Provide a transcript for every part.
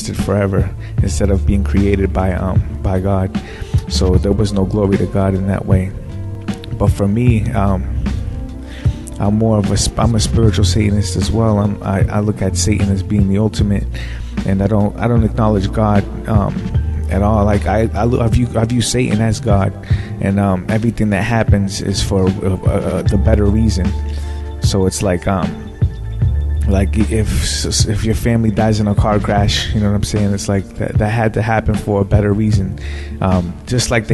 existed forever instead of being created by God. So there was no glory to God in that way. But for me, I'm a spiritual Satanist as well. I look at Satan as being the ultimate, and I don't acknowledge God at all. Like I view Satan as God, and everything that happens is for the better reason. So it's like if your family dies in a car crash, you know what I'm saying? It's like that had to happen for a better reason. Just like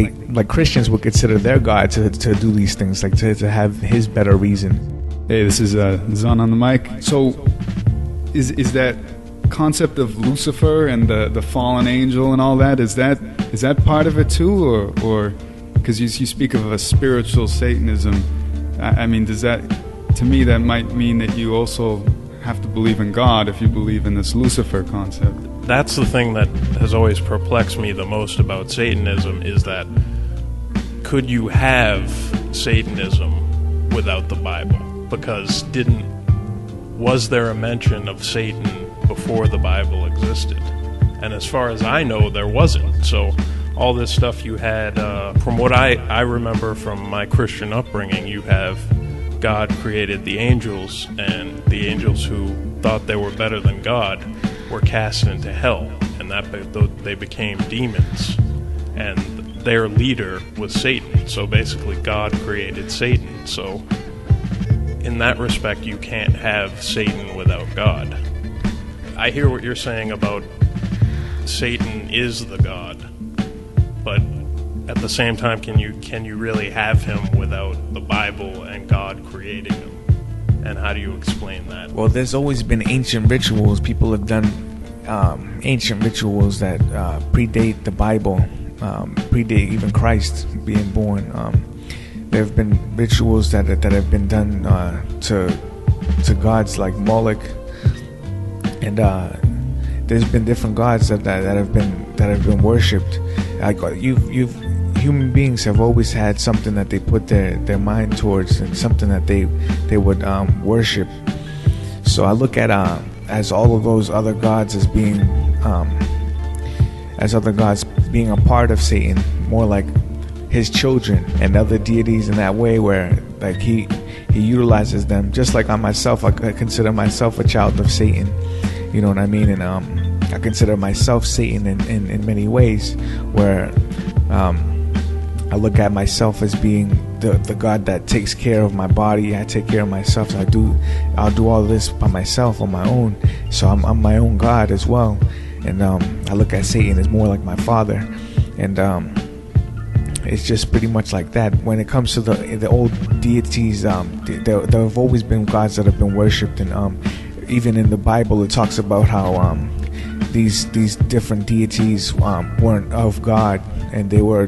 Christians would consider their God to do these things, like to have his better reason. Hey, this is Zon on the mic. So is that concept of Lucifer and the fallen angel and all that, is that part of it too, or because you speak of a spiritual Satanism? I mean, does that, to me, that might mean that you also have to believe in God if you believe in this Lucifer concept. That's the thing that has always perplexed me the most about Satanism, is that could you have Satanism without the Bible? Because was there a mention of Satan before the Bible existed? And as far as I know, there wasn't. So all this stuff you had, from what I remember from my Christian upbringing, you have God created the angels, and the angels who thought they were better than God were cast into hell, and that they became demons, and their leader was Satan. So basically God created Satan. So in that respect, you can't have Satan without God. I hear what you're saying about Satan is the God, but at the same time, can you really have him without the Bible and God creating him? And how do you explain that? Well, there's always been ancient rituals. People have done ancient rituals that predate the Bible, predate even Christ being born. There have been rituals that have been done to gods like Moloch, and there's been different gods that have been worshipped. Like human beings have always had something that they put their mind towards, and something that they would worship. So I look at as all of those other gods as being a part of Satan, more like his children and other deities in that way, where like he utilizes them. Just like I myself, I consider myself a child of Satan. You know what I mean? And I consider myself Satan in many ways, where I look at myself as being the God that takes care of my body. I take care of myself. So I'll do all this by myself on my own. So I'm my own God as well. And I look at Satan as more like my father. And it's just pretty much like that. When it comes to the old deities, there have always been gods that have been worshipped, and even in the Bible it talks about how these different deities weren't of God, and they were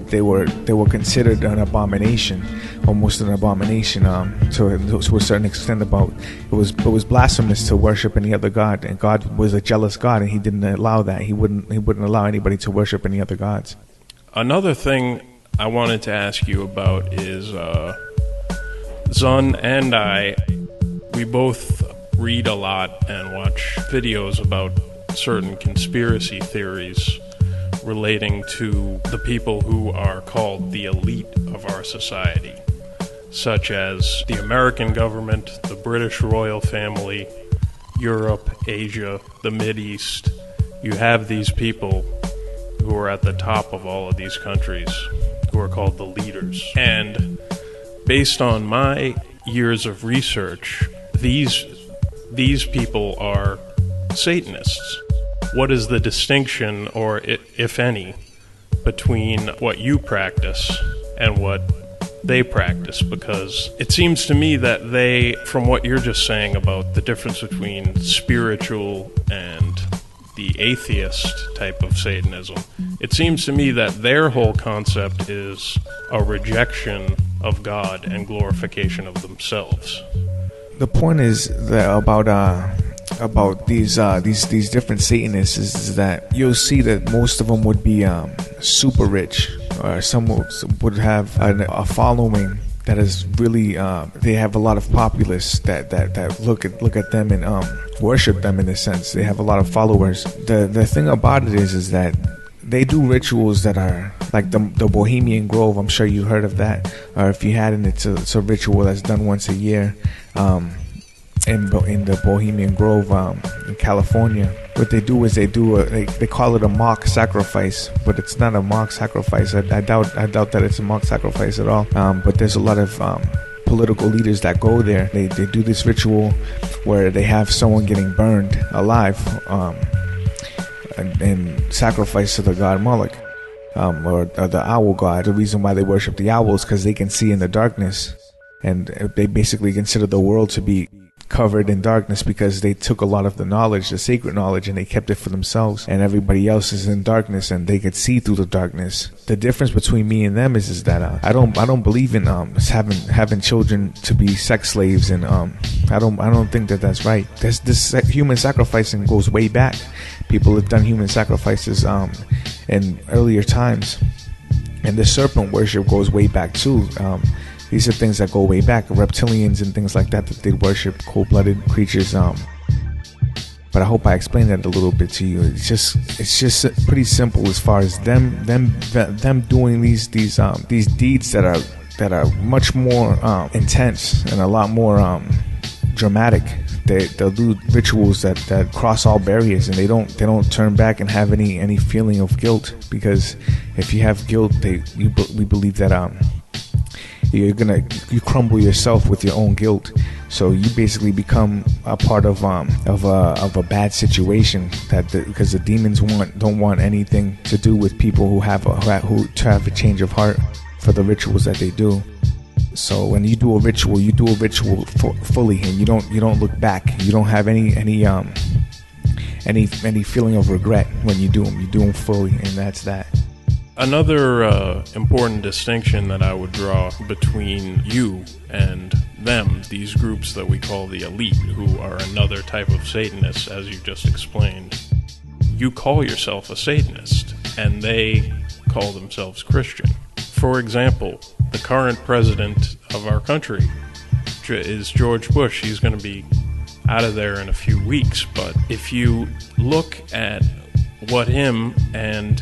considered an abomination, almost an abomination to a certain extent. About it was blasphemous to worship any other god, and God was a jealous God, and He didn't allow that. He wouldn't allow anybody to worship any other gods. Another thing I wanted to ask you about is Zun and I, we both read a lot and watch videos about certain conspiracy theories relating to the people who are called the elite of our society, such as the American government, the British royal family, Europe, Asia, the Mideast. You have these people who are at the top of all of these countries, who are called the leaders. And based on my years of research, these people are Satanists. What is the distinction, or if any, between what you practice and what they practice? Because it seems to me that they, from what you're just saying about the difference between spiritual and the atheist type of Satanism, it seems to me that their whole concept is a rejection of God and glorification of themselves. The point is that about these different Satanists is that you'll see that most of them would be super rich, or some would have a following is really they have a lot of populace that look at them and worship them in a sense. They have a lot of followers. The thing about it is that they do rituals that are like the Bohemian Grove. I'm sure you heard of that, or if you hadn't, it's a ritual that's done once a year in the Bohemian Grove in California. What they do is they call it a mock sacrifice, but it's not a mock sacrifice. I doubt that it's a mock sacrifice at all. But there's a lot of political leaders that go there. They do this ritual where they have someone getting burned alive and sacrifice to the god Moloch, or the owl god. The reason why they worship the owls because they can see in the darkness, and they basically consider the world to be covered in darkness because they took a lot of the knowledge, the sacred knowledge, and they kept it for themselves, and everybody else is in darkness and they could see through the darkness. The difference between me and them is that I don't believe in having children to be sex slaves, and I don't think that that's right. This human sacrificing goes way back. People have done human sacrifices in earlier times, and the serpent worship goes way back too. These are things that go way back, reptilians and things like that they worship, cold-blooded creatures. But I hope I explained that a little bit to you. It's just pretty simple as far as them doing these deeds that are much more intense and a lot more dramatic. They'll do rituals that cross all barriers, and they don't turn back and have any feeling of guilt, because if you have guilt, we believe that you crumble yourself with your own guilt. So you basically become a part of a bad situation, because the demons don't want anything to do with people who have a change of heart for the rituals that they do. So when you do a ritual, fully, and you don't look back. You don't have any feeling of regret when you do them. You do them fully, and that's that. Another important distinction that I would draw between you and them, these groups that we call the elite, who are another type of Satanists, as you just explained. You call yourself a Satanist, and they call themselves Christian. For example, the current president of our country is George Bush. He's going to be out of there in a few weeks, but if you look at what him and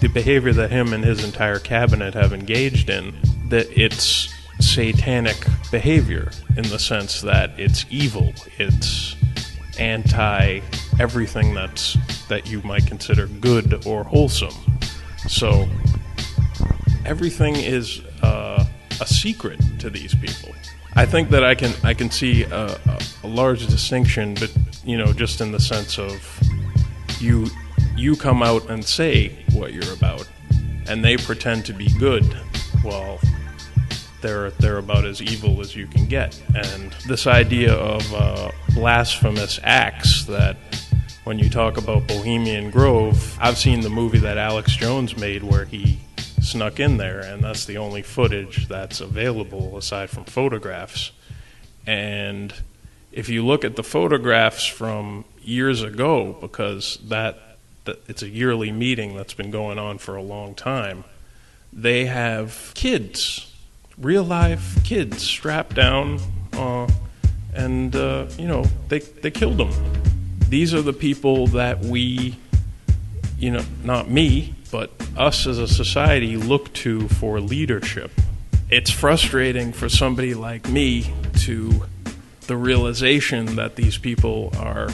the behavior that him and his entire cabinet have engaged in, that it's satanic behavior in the sense that it's evil, it's anti everything that you might consider good or wholesome. So everything is a secret to these people. I think that I can see a large distinction, but just in the sense of you come out and say what you're about, and they pretend to be good. Well, they're about as evil as you can get. And this idea of blasphemous acts, that when you talk about Bohemian Grove, I've seen the movie that Alex Jones made where he snuck in there, and that's the only footage that's available aside from photographs. And if you look at the photographs from years ago, because it's a yearly meeting that's been going on for a long time, they have kids, real life kids, strapped down, and they killed them. These are the people that we, not me, but us as a society look to for leadership. It's frustrating for somebody like me to the realization that these people are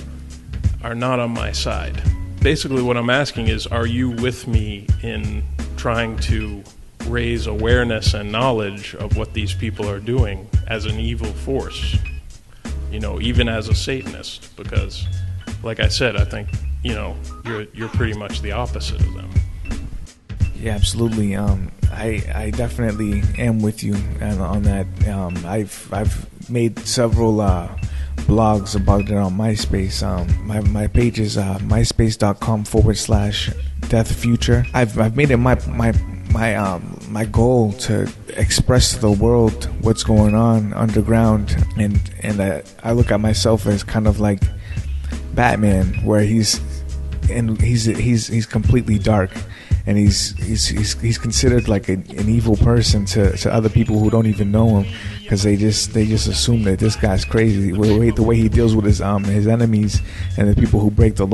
not on my side. Basically what I'm asking is, are you with me in trying to raise awareness and knowledge of what these people are doing as an evil force? Even as a Satanist, because like I said, I think, you're pretty much the opposite of them. Yeah, absolutely. I definitely am with you on that. I've made several blogs about it on MySpace. My page is myspace.com/deathfuture. I've made it my goal to express to the world what's going on underground, and I look at myself as kind of like Batman, where he's completely dark, and he's considered like an evil person to other people who don't even know him, because they just assume that this guy's crazy. The way he deals with his enemies and the people who break the law.